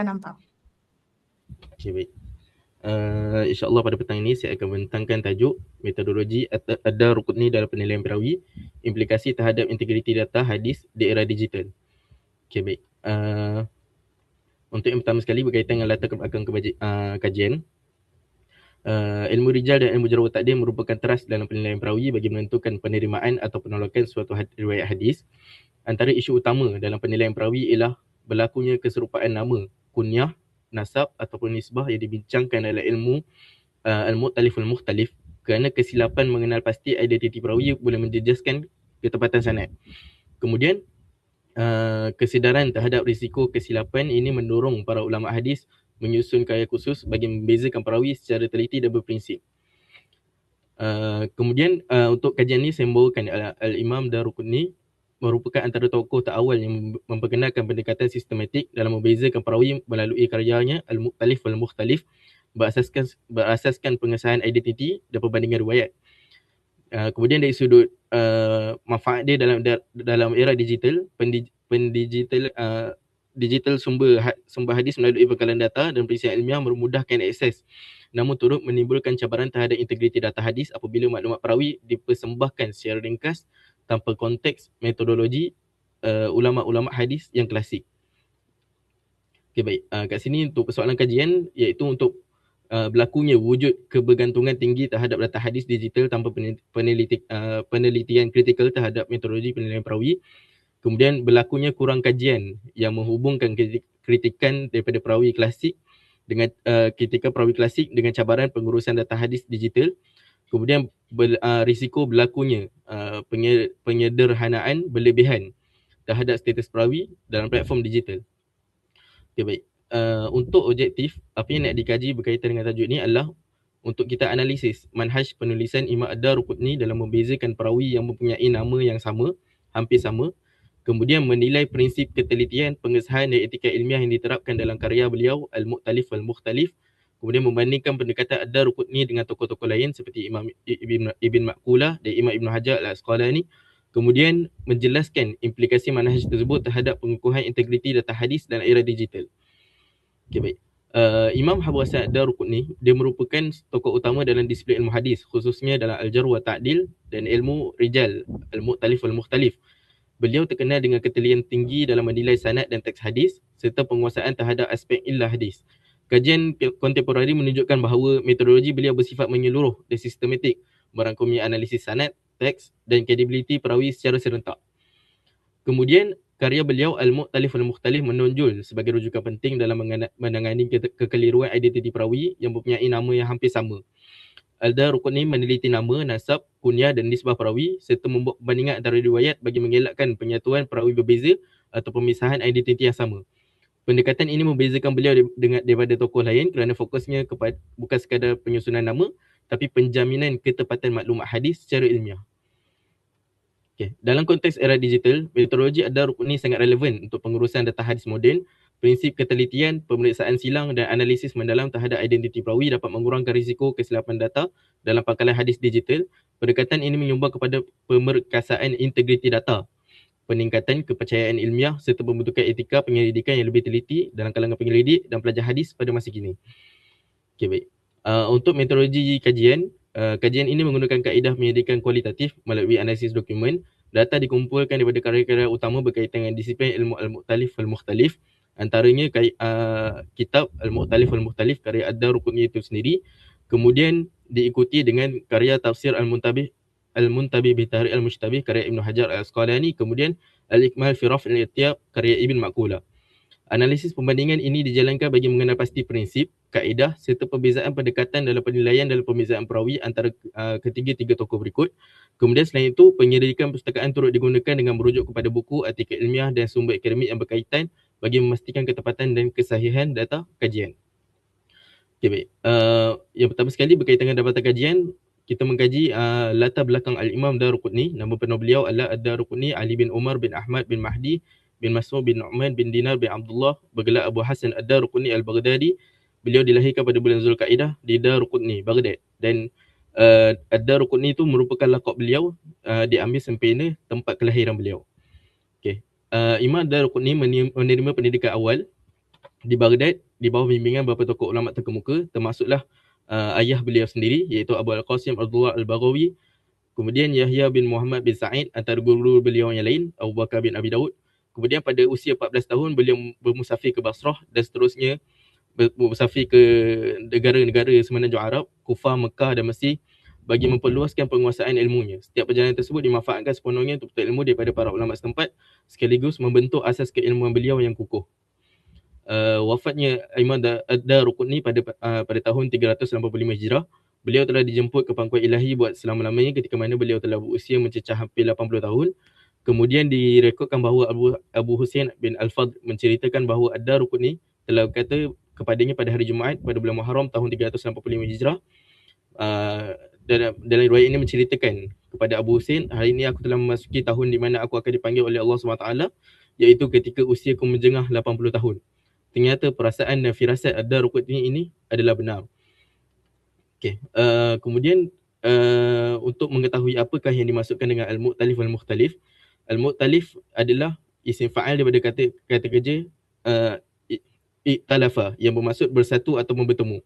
nampak. Okay, baik. InsyaAllah pada petang ini saya akan membentangkan tajuk metodologi Ad-Darqutni dalam penilaian perawi, implikasi terhadap integriti data hadis di era digital. Okay, baik. Untuk yang pertama sekali berkaitan dengan latar belakang kajian. Ilmu rijal dan ilmu jarh wa ta'dil merupakan teras dalam penilaian perawi bagi menentukan penerimaan atau penolakan suatu riwayat hadis. Antara isu utama dalam penilaian perawi ialah berlakunya keserupaan nama, kunyah, nasab ataupun nisbah yang dibincangkan dalam ilmu al-mu'talif wal-mukhtalif, kerana kesilapan mengenal pasti identiti perawi boleh menjejaskan ketepatan sanad. Kemudian kesedaran terhadap risiko kesilapan ini mendorong para ulama hadis menyusun kaidah khusus bagi membezakan perawi secara teliti dan berprinsip. Kemudian untuk kajian ini saya membawakan Al-Imam Darqutni merupakan antara tokoh terawal yang memperkenalkan pendekatan sistematik dalam membezakan perawi melalui karyanya Al-Mu'talif wal-Mukhtalif berasaskan pengesahan identiti dan perbandingan riwayat. Kemudian dari sudut manfaat dia dalam era digital, digital sumber hadis melalui bekalan data dan perisian ilmiah memudahkan akses, namun turut menimbulkan cabaran terhadap integriti data hadis apabila maklumat perawi dipersembahkan secara ringkas tanpa konteks metodologi ulama-ulama hadis yang klasik. Okay, baik. Kat sini untuk persoalan kajian iaitu untuk berlakunya wujud kebergantungan tinggi terhadap data hadis digital tanpa penelitian kritikal terhadap metodologi penilaian perawi. Kemudian berlakunya kurang kajian yang menghubungkan kritikan daripada perawi klasik dengan kritikan perawi klasik dengan cabaran pengurusan data hadis digital. Kemudian risiko berlakunya penyederhanaan berlebihan terhadap status perawi dalam platform digital. Okay, baik. Untuk objektif, apa yang nak dikaji berkaitan dengan tajuk ini adalah untuk kita analisis manhaj penulisan Imam Ad-Darqutni dalam membezakan perawi yang mempunyai nama yang sama, hampir sama. Kemudian menilai prinsip ketelitian, pengesahan dan etika ilmiah yang diterapkan dalam karya beliau Al-Mu'talif wal-Mukhtalif. Kemudian membandingkan pendekatan Ad-Darqutni dengan tokoh-tokoh lain seperti Imam Ibn Ma'kulah dan Imam Ibn Hajar Al-Asqalani. Kemudian menjelaskan implikasi manhaj tersebut terhadap pengukuhan integriti data hadis dalam era digital. Okay, baik. Imam Abu Hasan Ad-Darqutni dia merupakan tokoh utama dalam disiplin ilmu hadis, khususnya dalam al-jarh wa ta'dil dan ilmu rijal, al-mu'talif wal-mukhtalif. Beliau terkenal dengan ketelian tinggi dalam menilai sanad dan teks hadis serta penguasaan terhadap aspek illah hadis. Kajian kontemporari menunjukkan bahawa metodologi beliau bersifat menyeluruh dan sistematik, merangkumi analisis sanad, teks dan kredibiliti perawi secara serentak. Kemudian karya beliau Al-Mu'talif wal-Mukhtalif menonjol sebagai rujukan penting dalam menangani kekeliruan identiti perawi yang mempunyai nama yang hampir sama. Ad-Darqutni meneliti nama, nasab, kunyah dan nisbah perawi serta membuat perbandingan antara riwayat bagi mengelakkan penyatuan perawi berbeza atau pemisahan identiti yang sama. Pendekatan ini membezakan beliau daripada tokoh lain kerana fokusnya kepada bukan sekadar penyusunan nama tapi penjaminan ketepatan maklumat hadis secara ilmiah. Okay. Dalam konteks era digital, metodologi Ad-Darqutni sangat relevan untuk pengurusan data hadis moden. Prinsip ketelitian, pemeriksaan silang dan analisis mendalam terhadap identiti perawi dapat mengurangkan risiko kesilapan data dalam pangkalan hadis digital. Pendekatan ini menyumbang kepada pemerkasaan integriti data, peningkatan kepercayaan ilmiah serta pembentukan etika penyelidikan yang lebih teliti dalam kalangan penyelidik dan pelajar hadis pada masa kini. Okay, baik. Untuk metodologi kajian, kajian ini menggunakan kaedah penyelidikan kualitatif melalui analisis dokumen. Data dikumpulkan daripada karya-karya utama berkaitan dengan disiplin ilmu Al-Mu'talif wal-Mukhtalif. Antaranya kitab Al-Mu'talif wal-Mukhtalif karya Ad-Darqutni itu sendiri. Kemudian diikuti dengan karya tafsir Al-Muntabih bi Tahrir Al-Mushtabih karya Ibn Hajar Al-Asqalani. Kemudian Al-Ikmal fi Raf' al-Ittiyab karya Ibn Ma'kulah. Analisis pembandingan ini dijalankan bagi mengenal pasti prinsip, kaedah serta perbezaan pendekatan dalam penilaian dalam pembezaan perawi antara ketiga-tiga tokoh berikut. Kemudian selain itu, penyelidikan perpustakaan turut digunakan dengan merujuk kepada buku, artikel ilmiah dan sumber akademik yang berkaitan bagi memastikan ketepatan dan kesahihan data kajian. Okay, baik. Yang pertama sekali berkaitan dengan dapatan kajian, kita mengkaji latar belakang Al-Imam Darqutni. Nama penuh beliau adalah Ad-Darqutni Ali bin Umar bin Ahmad bin Mahdi bin Mas'ud bin Nu'man bin Dinar bin Abdullah, bergelar Abu Hasan Ad-Darqutni Al-Baghdadi. Beliau dilahirkan pada bulan Zulkaidah di Darqutni, Baghdad. Dan Ad-Darqutni itu merupakan lakab beliau, diambil sempena tempat kelahiran beliau. Okay. Imam Ad-Darqutni menerima pendidikan awal di Baghdad di bawah bimbingan beberapa tokoh ulama terkemuka, termasuklah ayah beliau sendiri iaitu Abu Al-Qasim Abdullah Al-Baghawi, kemudian Yahya bin Muhammad bin Sa'id antara guru beliau yang lain, Abu Bakar bin Abi Daud. Kemudian pada usia 14 tahun beliau bermusafir ke Basrah dan seterusnya bersafir ke negara-negara semenanjung Arab, Kufah, Mekah dan Mesir bagi memperluaskan penguasaan ilmunya. Setiap perjalanan tersebut dimanfaatkan sepenuhnya untuk tuntut ilmu daripada para ulama setempat sekaligus membentuk asas keilmuan beliau yang kukuh. Wafatnya Imam Ad-Darqutni pada tahun 385 Hijrah. Beliau telah dijemput ke pangkuan ilahi buat selama-lamanya ketika mana beliau telah berusia mencecah hampir 80 tahun. Kemudian direkodkan bahawa Abu Husain bin Al-Fadl menceritakan bahawa Ad-Darqutni telah berkata kepadanya pada hari Jumaat pada bulan Muharram tahun 385 Hijrah. Dalam riwayat ini menceritakan kepada Abu Husain, hari ini aku telah memasuki tahun di mana aku akan dipanggil oleh Allah SWT, iaitu ketika usiaku menjengah 80 tahun. Ternyata perasaan dan firasat Ad-Darqutni ini adalah benar. Kemudian untuk mengetahui apakah yang dimaksudkan dengan Al-Mu'talif wal-Mukhtalif. Al-Mu'talif adalah isim fa'al daripada kata kerja i'talafa yang bermaksud bersatu atau bertemu.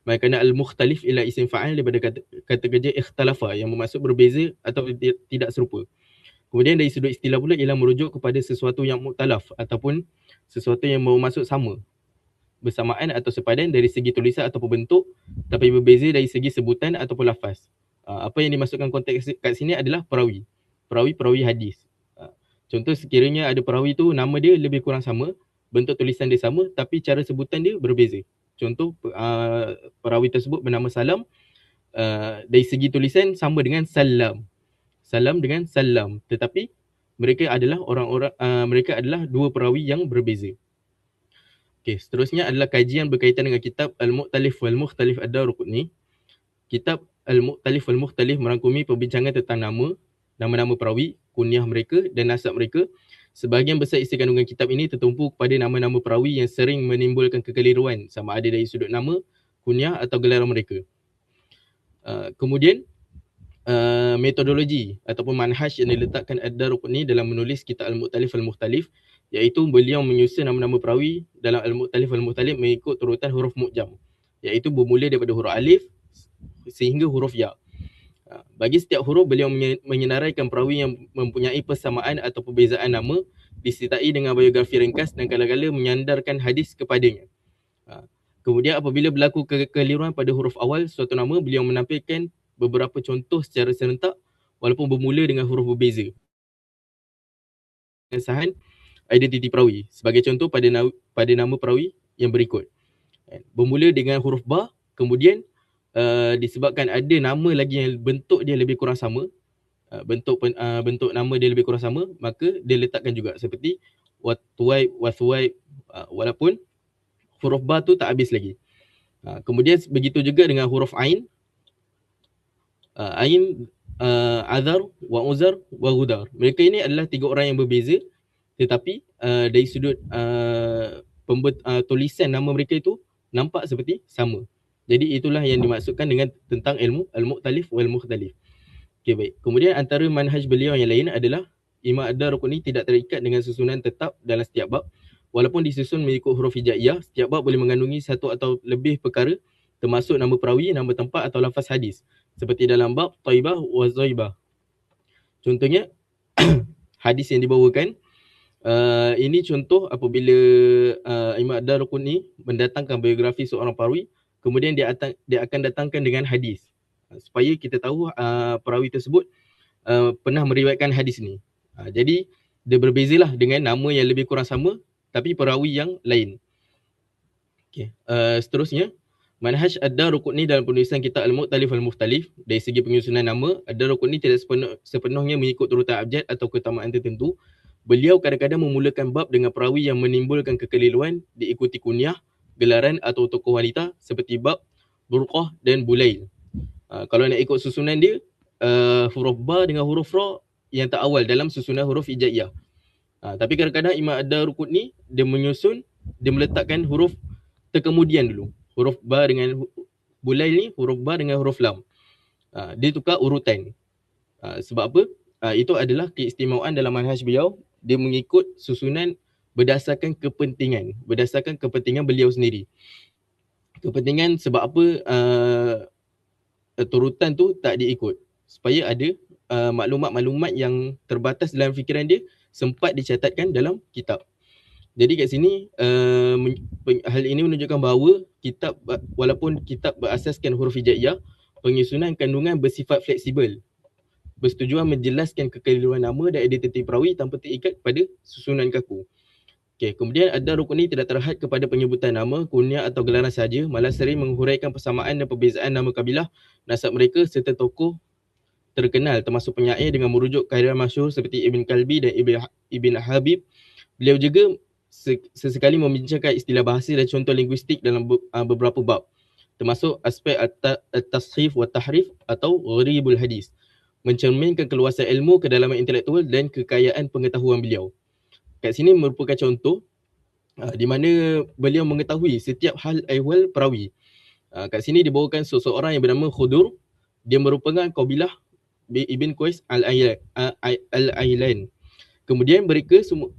Manakala al-mukhtalif ialah isim fa'al daripada kata kerja ikhtalafa yang bermaksud berbeza atau tidak serupa. Kemudian dari sudut istilah pula ialah merujuk kepada sesuatu yang mu'talaf ataupun sesuatu yang bermaksud sama, bersamaan atau sepadan dari segi tulisan ataupun bentuk, tapi berbeza dari segi sebutan ataupun lafaz. Apa yang dimaksudkan konteks kat sini adalah perawi hadis. Contoh sekiranya ada perawi tu nama dia lebih kurang sama, bentuk tulisan dia sama tapi cara sebutan dia berbeza. Contoh perawi tersebut bernama Salam, dari segi tulisan sama dengan Salam. Salam dengan Salam, tetapi mereka adalah mereka adalah dua perawi yang berbeza. Okey, seterusnya adalah kajian berkaitan dengan kitab Al-Mu'talif wal-Mukhtalif Ad-Darqutni. Kitab Al-Mu'talif wal-Mukhtalif merangkumi perbincangan tentang nama-nama perawi, kunyah mereka dan nasab mereka. Sebahagian besar isi kandungan kitab ini tertumpu kepada nama-nama perawi yang sering menimbulkan kekeliruan sama ada dari sudut nama, kunyah atau gelaran mereka. Kemudian metodologi ataupun manhaj yang diletakkan Ad-Darqutni dalam menulis kitab Al-Mu'talif wal-Mukhtalif, iaitu beliau menyusun nama-nama perawi dalam Al-Mu'talif wal-Mukhtalif mengikut turutan huruf mu'jam, iaitu bermula daripada huruf alif sehingga huruf ya. Bagi setiap huruf beliau menyenaraikan perawi yang mempunyai persamaan atau perbezaan nama, disertai dengan biografi ringkas dan kadang-kadang menyandarkan hadis kepadanya. Kemudian apabila berlaku kekeliruan pada huruf awal suatu nama, beliau menampilkan beberapa contoh secara serentak walaupun bermula dengan huruf berbeza. Pengesahan identiti perawi. Sebagai contoh pada nama perawi yang berikut. Bermula dengan huruf ba, kemudian disebabkan ada nama lagi yang bentuk dia lebih kurang sama, bentuk nama dia lebih kurang sama, maka dia letakkan juga seperti Watwaib, Wathwaib, walaupun huruf ba tu tak habis lagi. Kemudian begitu juga dengan huruf ain. Ain, Azar, wa Uzar, wa Ghudar. Mereka ini adalah tiga orang yang berbeza, tetapi dari sudut tulisan nama mereka itu nampak seperti sama. Jadi itulah yang dimaksudkan dengan tentang ilmu Al-Mu'talif wal-Mukhtalif. Okey, baik. Kemudian antara manhaj beliau yang lain adalah Imam Ad-Darqutni tidak terikat dengan susunan tetap dalam setiap bab. Walaupun disusun mengikut huruf hijaiyah, setiap bab boleh mengandungi satu atau lebih perkara, termasuk nama perawi, nama tempat atau lafaz hadis. Seperti dalam bab Taibah wa Zaibah. Contohnya hadis yang dibawakan, ini contoh apabila Imam Ad-Darqutni mendatangkan biografi seorang perawi, kemudian dia akan datangkan dengan hadis supaya kita tahu perawi tersebut pernah meriwayatkan hadis ni. Jadi dia berbezalah dengan nama yang lebih kurang sama tapi perawi yang lain. Okay. Seterusnya, manhaj Ad-Darqutni dalam penulisan kitab Al-Mu'talif wal-Mukhtalif, dari segi penyusunan nama, Ad-Darqutni tidak sepenuhnya mengikut urutan abjad atau keutamaan tertentu. Beliau kadang-kadang memulakan bab dengan perawi yang menimbulkan kekeliruan, diikuti kunyah, gelaran atau tokoh wanita seperti bab Burqah dan Bulail. Kalau nak ikut susunan dia, huruf ba dengan huruf ra yang tak awal dalam susunan huruf hijaiyah. Tapi kadang-kadang Imam Ad-Darqutni dia meletakkan huruf terkemudian dulu. Huruf ba dengan Bulail ni, huruf ba dengan huruf lam. Dia tukar urutan. Sebab apa? Itu adalah keistimewaan dalam manhaj beliau. Dia mengikut susunan berdasarkan kepentingan beliau sendiri. Kepentingan sebab apa turutan tu tak diikut, supaya ada maklumat-maklumat yang terbatas dalam fikiran dia sempat dicatatkan dalam kitab. Jadi kat sini hal ini menunjukkan bahawa kitab, walaupun kitab berasaskan huruf hijaiyah, penyusunan kandungan bersifat fleksibel, bersetujuan menjelaskan kekeliruan nama dan identiti perawi tanpa terikat pada susunan kaku. Okay, kemudian Ad-Darqutni tidak terhad kepada penyebutan nama, kunyah atau gelaran sahaja, malah sering menghuraikan persamaan dan perbezaan nama kabilah, nasab mereka serta tokoh terkenal termasuk penyair dengan merujuk karya masyhur seperti Ibn Kalbi dan Ibn Habib. Beliau juga sesekali membincangkan istilah bahasa dan contoh linguistik dalam beberapa bab, termasuk aspek at-tashrif wa tahrif atau gharibul hadis, mencerminkan keluasan ilmu, kedalaman intelektual dan kekayaan pengetahuan beliau. Kat sini merupakan contoh di mana beliau mengetahui setiap hal ehwal perawi. Kat sini dibawakan seseorang yang bernama Khudur. Dia merupakan kabilah Ibn Qais Al-Ailan. Kemudian mereka semua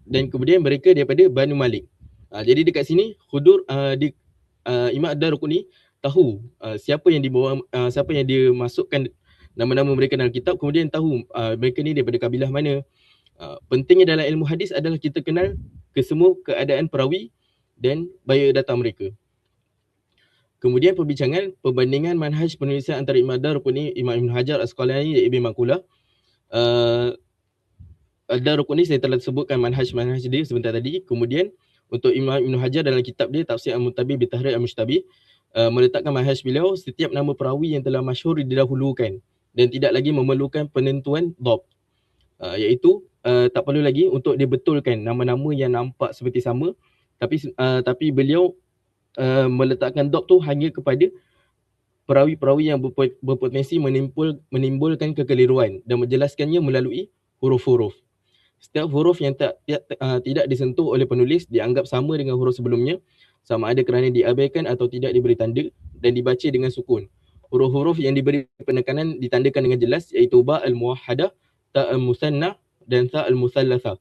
kemudian mereka daripada Banu Malik. Jadi dekat sini Khudur Imam Ad-Darqutni tahu siapa yang dia masukkan nama-nama mereka dalam kitab, kemudian tahu mereka ni daripada kabilah mana. Pentingnya dalam ilmu hadis adalah kita kenal kesemua keadaan perawi dan biodata mereka. Kemudian perbandingan manhaj penulisan antara Imam Ad-Darqutni, Imam Ibn Hajar Asqalani dan Ibn Maqulah. Ad-Darqutni saya telah sebutkan manhaj dia sebentar tadi. Kemudian untuk Imam Ibn Hajar dalam kitab dia Tafsir Al-Muntabih Bitahrir Al-Mushtabih, meletakkan manhaj beliau, setiap nama perawi yang telah masyhur didahulukan dan tidak lagi memerlukan penentuan dhabt, iaitu tak perlu lagi untuk dibetulkan nama-nama yang nampak seperti sama, tapi beliau meletakkan dhabt tu hanya kepada perawi-perawi yang berpotensi menimbulkan kekeliruan dan menjelaskannya melalui huruf-huruf. Setiap huruf yang tidak disentuh oleh penulis dianggap sama dengan huruf sebelumnya, sama ada kerana diabaikan atau tidak diberi tanda dan dibaca dengan sukun. Huruf-huruf yang diberi penekanan ditandakan dengan jelas, iaitu ba al-muwahhadah, ta al-musanna dan tha al-musallathah.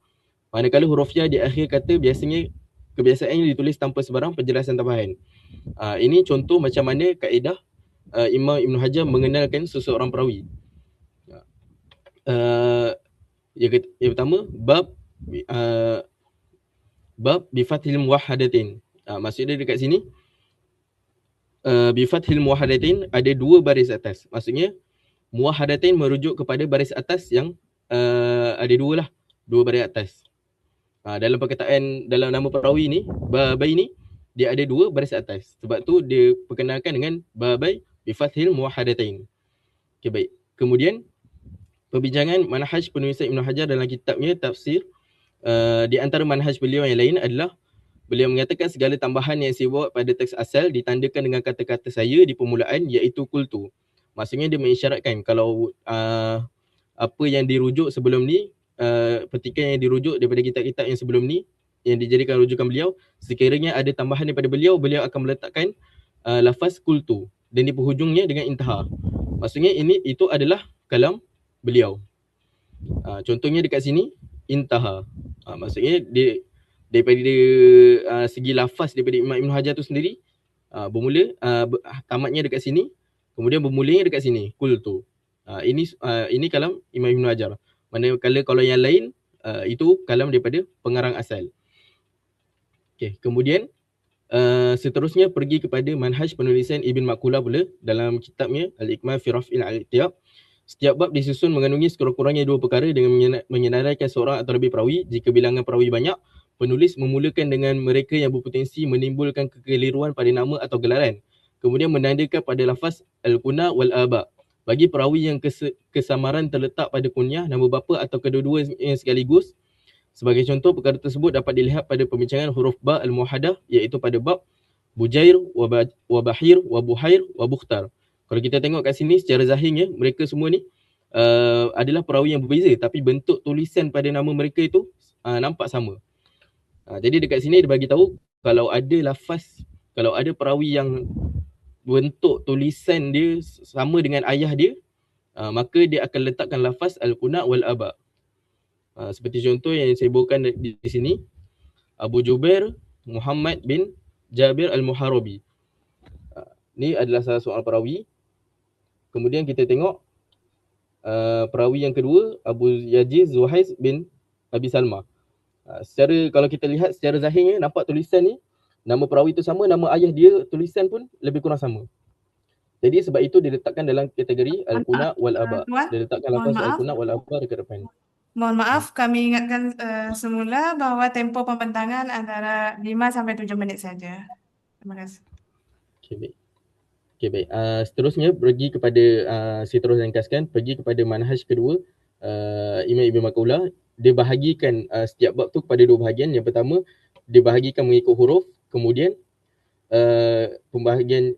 Manakala huruf ya di akhir kata kebiasaannya ditulis tanpa sebarang penjelasan tambahan. Ini contoh macam mana kaedah Imam Ibn Hajar mengenalkan seseorang perawi. Yang pertama, bab bifathil muwahhadatin. Maksudnya dekat sini bifathil muwahhadatin ada dua baris atas. Maksudnya muwahhadatin merujuk kepada baris atas yang ada dua baris atas. Dalam perkataan dalam nama perawi ni, babai ni dia ada dua baris atas. Sebab tu dia perkenalkan dengan babai bifathil muwahhadatin. Okey, baik. Kemudian perbincangan manhaj penulisan Ibn Hajar dalam kitabnya Tafsir. Di antara manhaj beliau yang lain adalah beliau mengatakan segala tambahan yang saya buat pada teks asal ditandakan dengan kata-kata saya di permulaan, iaitu kultu. Maksudnya dia mengisyaratkan kalau apa yang dirujuk sebelum ni, petikan yang dirujuk daripada kitab-kitab yang sebelum ni yang dijadikan rujukan beliau, sekiranya ada tambahan daripada beliau akan meletakkan lafaz kultu dan di penghujungnya dengan intaha. Maksudnya itu adalah kalam beliau. Contohnya dekat sini intaha. Maksudnya dia daripada segi lafaz daripada Imam Ibn Hajar tu sendiri bermula tamatnya dekat sini, kemudian bermulanya dekat sini kultu. Ini kalam Imam Ibn Hajar. Manakala kalau yang lain itu kalam daripada pengarang asal. Okey, kemudian seterusnya pergi kepada manhaj penulisan Ibn Maqulah pula dalam kitabnya Al-Ikmal fi Raf'il Al-I'tiyab. Setiap bab disusun mengandungi sekurang-kurangnya dua perkara dengan menyenaraikan seorang atau lebih perawi. Jika bilangan perawi banyak, penulis memulakan dengan mereka yang berpotensi menimbulkan kekeliruan pada nama atau gelaran. Kemudian menandakan pada lafaz al-kuna wal-aba. Bagi perawi yang kesamaran terletak pada kunyah, nama bapa atau kedua-duanya sekaligus. Sebagai contoh, perkara tersebut dapat dilihat pada pembincangan huruf ba al-muwahhadah, iaitu pada bab Bujair, Wabahir, Wabuhair, Wabukhtar. Kalau kita tengok kat sini secara zahirnya, mereka semua ni adalah perawi yang berbeza, tapi bentuk tulisan pada nama mereka itu nampak sama. Jadi dekat sini dia bagi tahu kalau ada perawi yang bentuk tulisan dia sama dengan ayah dia, maka dia akan letakkan lafaz al-kuna wal aba. Seperti contoh yang saya bawakan di sini, Abu Jubair Muhammad bin Jabir Al-Muharabi. Ni adalah salah seorang perawi. Kemudian kita tengok perawi yang kedua, Abu Yaziz Zuhais bin Abi Salma. Secara, kalau kita lihat secara zahirnya, nampak tulisan ni, nama perawi tu sama, nama ayah dia tulisan pun lebih kurang sama. Jadi sebab itu diletakkan dalam kategori Al-Kuna wal Aba. Tuan, Dia letakkan mohon lafaz maaf. Al-Kuna wal Aba dekat depan. Mohon maaf, kami ingatkan semula bahwa tempoh pembentangan antara 5 sampai 7 menit saja. Terima kasih. Okay, baik. Okay, baik. Seterusnya pergi kepada, saya terus ringkaskan, pergi kepada manhaj kedua, Imam Ibn Maqoulah. Dia bahagikan setiap bab tu kepada dua bahagian. Yang pertama, dia bahagikan mengikut huruf. Kemudian pembahagian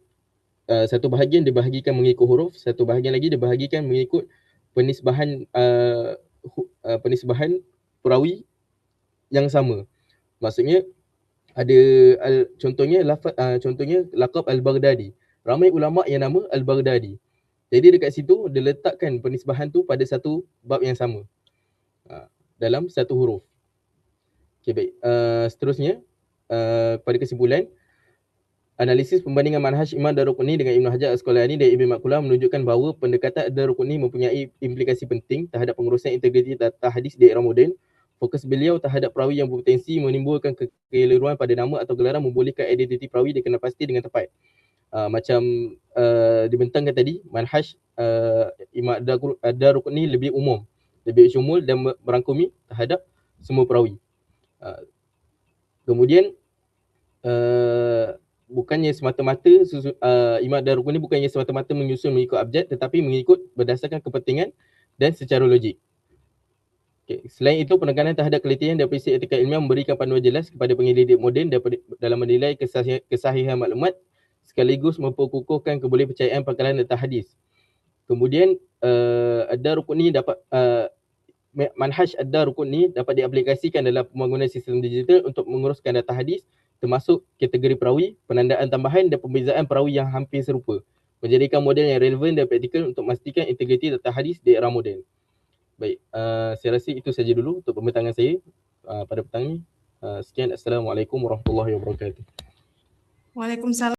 satu bahagian dia bahagikan mengikut huruf, satu bahagian lagi dia bahagikan mengikut penisbahan penisbahan perawi yang sama. Maksudnya ada contohnya laqab Al-Baghdadi. Ramai ulama yang nama Al-Baghdadi. Jadi dekat situ dia letakkan penisbahan tu pada satu bab yang sama. Dalam satu huruf. Okey, baik. Seterusnya pada kesimpulan, analisis perbandingan manhaj Imam Daruqutni dengan Ibn Hajar Al-Asqalani dan Ibn Maqoulah menunjukkan bahawa pendekatan Daruqutni mempunyai implikasi penting terhadap pengurusan integriti data hadis di era moden. Fokus beliau terhadap perawi yang berpotensi menimbulkan kekeliruan pada nama atau gelaran membolehkan identiti perawi dikenal pasti dengan tepat. Macam dibentangkan tadi, manhaj Imam Daruqutni lebih umum, lebih syumul dan merangkumi terhadap semua perawi. Kemudian bukannya semata-mata Imam Daruqutni bukannya semata-mata menyusun mengikut abjad, tetapi mengikut berdasarkan kepentingan dan secara logik. Okay. Selain itu, penekanan terhadap kelitian dan prinsip etika ilmiah memberikan panduan jelas kepada penyelidik moden dalam menilai kesahihan maklumat sekaligus memperkukuhkan kebolehpercayaan pangkalan data hadis. Kemudian Ad-Daruqutni dapat manhaj Ad-Daruqutni dapat diaplikasikan dalam pembangunan sistem digital untuk menguruskan data hadis, termasuk kategori perawi, penandaan tambahan dan pembezaan perawi yang hampir serupa, menjadikan model yang relevan dan praktikal untuk memastikan integriti data hadis di era moden. Baik, saya rasa itu saja dulu untuk pembentangan saya pada petang ini. Sekian, Assalamualaikum warahmatullahi wabarakatuh. Waalaikumsalam.